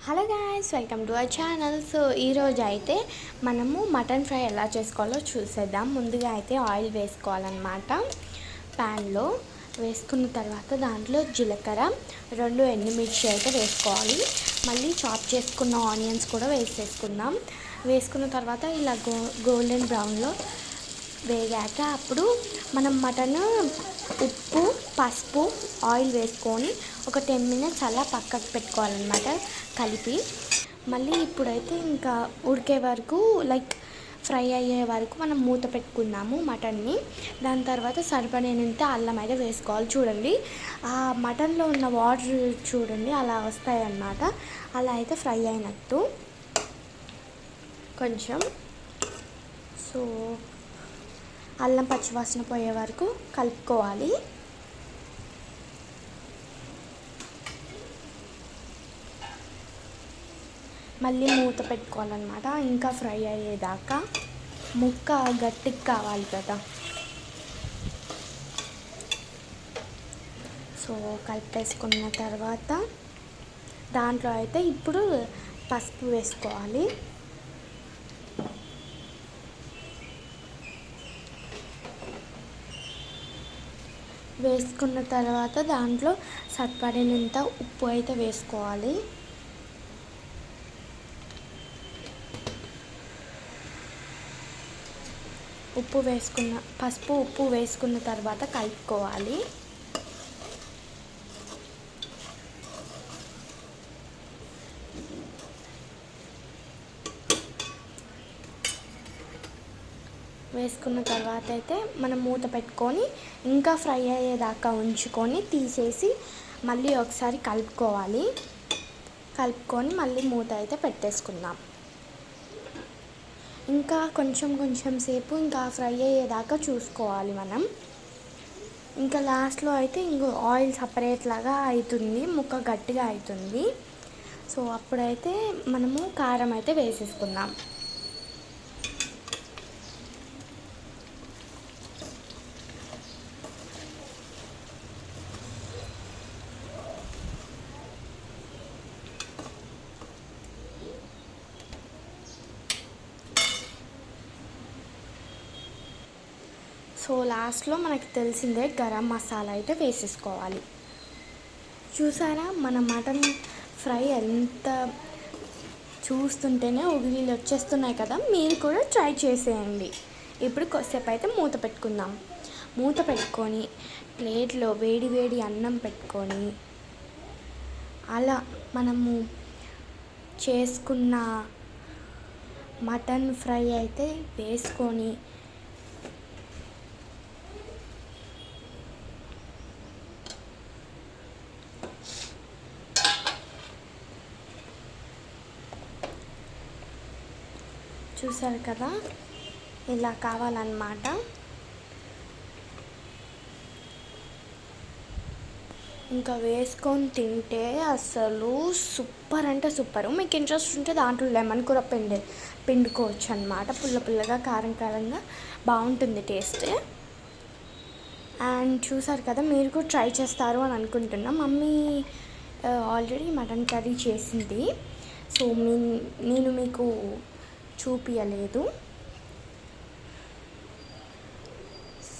Hello guys, welcome to our channel. So ఈరోజు అయితే మనము మటన్ ఫ్రై ఎలా చేసుకోవాలో చూసేద్దాం. ముందుగా అయితే ఆయిల్ వేసుకోవాలన్నమాట. ప్యాన్లో వేసుకున్న తర్వాత దాంట్లో జీలకర్ర, 2 ఎండుమిర్చి అయితే వేసుకోవాలి. మళ్ళీ చాప్ చేసుకున్న ఆనియన్స్ కూడా వేసేసుకుందాం. వేసుకున్న తర్వాత ఇలా గోల్డెన్ బ్రౌన్లో వేగాక అప్పుడు మనం మటన్ ఉప్పు, పసుపు, ఆయిల్ వేసుకొని ఒక 10 మినిట్స్ అలా పక్కకు పెట్టుకోవాలన్నమాట కలిపి. మళ్ళీ ఇప్పుడైతే ఇంకా ఉడికే వరకు ఫ్రై అయ్యే వరకు మనం మూత పెట్టుకుందాము మటన్ని. దాని తర్వాత సరిపడినంత అల్లం అయితే వేసుకోవాలి. చూడండి, ఆ మటన్లో ఉన్న వాటర్ చూడండి అలా వస్తాయన్నమాట. అలా అయితే ఫ్రై అయినట్టు కొంచెం. సో అల్లం పచ్చివాసన పోయే వరకు కలుపుకోవాలి. మళ్ళీ మూత పెట్టుకోవాలన్నమాట ఇంకా ఫ్రై అయ్యేదాకా. ముక్క గట్టిగా కావాలి కదా. సో కలిపేసుకున్న తర్వాత దాంట్లో అయితే ఇప్పుడు పసుపు వేసుకోవాలి. వేసుకున్న తర్వాత దాంట్లో సరిపడినంత ఉప్పు అయితే వేసుకోవాలి. పసుపు ఉప్పు వేసుకున్న తర్వాత కలుపుకోవాలి. వేసుకున్న తర్వాత అయితే మనం మూత పెట్టుకొని ఇంకా ఫ్రై అయ్యేదాకా ఉంచుకొని తీసేసి మళ్ళీ ఒకసారి కలుపుకొని మళ్ళీ మూత అయితే పెట్టేసుకుందాం. ఇంకా కొంచెం సేపు ఇంకా ఫ్రై అయ్యేదాకా చూసుకోవాలి మనం. ఇంకా లాస్ట్లో అయితే ఇంకో ఆయిల్ సపరేట్ లాగా అవుతుంది, ముక్క గట్టిగా అవుతుంది. సో అప్పుడైతే మనము కారం అయితే వేసేసుకుందాం. సో లాస్ట్లో మనకి తెలిసిందే గరం మసాలా అయితే వేసేసుకోవాలి. చూసారా మన మటన్ ఫ్రై ఎంత చూస్తుంటేనే ఉగిలీలు వచ్చేస్తున్నాయి కదా. మీరు కూడా ట్రై చేసేయండి. ఇప్పుడు కొద్దిసేపు అయితే మూత పెట్టుకుందాం. మూత పెట్టుకొని ప్లేట్లో వేడి అన్నం పెట్టుకొని అలా మనము చేసుకున్న మటన్ ఫ్రై అయితే వేసుకొని చూసారు కదా, ఇలా కావాలన్నమాట. ఇంకా వేసుకొని తింటే అసలు సూపర్ అంటే సూపర్. మీకు ఇంట్రెస్ట్ ఉంటే దాంట్లో లెమన్ కూర పిండుకోవచ్చు అన్నమాట. పుల్లగా కారంగా బాగుంటుంది టేస్ట్. అండ్ చూసారు కదా, మీరు కూడా ట్రై చేస్తారు అని అనుకుంటున్నా. మమ్మీ ఆల్రెడీ మటన్ కర్రీ చేసింది. సో నేను మీకు చూపించలేదు.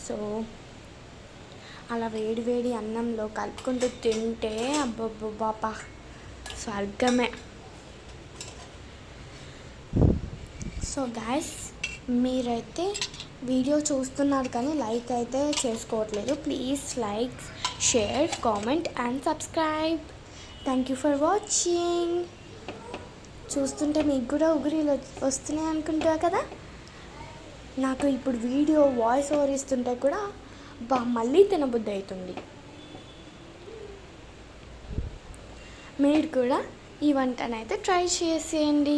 సో అలా వేడి అన్నంలో కలుపుకుంటూ తింటే అబ్బబ్బబ్బా స్వర్గమే. సో గాయ్స్, మీరైతే వీడియో చూస్తున్నారు కానీ లైక్ అయితే చేసుకోవట్లేదు. Please like, share, comment and subscribe. Thank you for watching. చూస్తుంటే మీకు కూడా ఉగురీలు వస్తున్నాయి అనుకుంటా కదా. నాకు ఇప్పుడు వీడియో వాయిస్ ఓవర్ ఇస్తుంటే కూడా మళ్ళీ తినబుద్ధి అవుతుంది. మీరు కూడా ఈ వంటనైతే ట్రై చేసేయండి.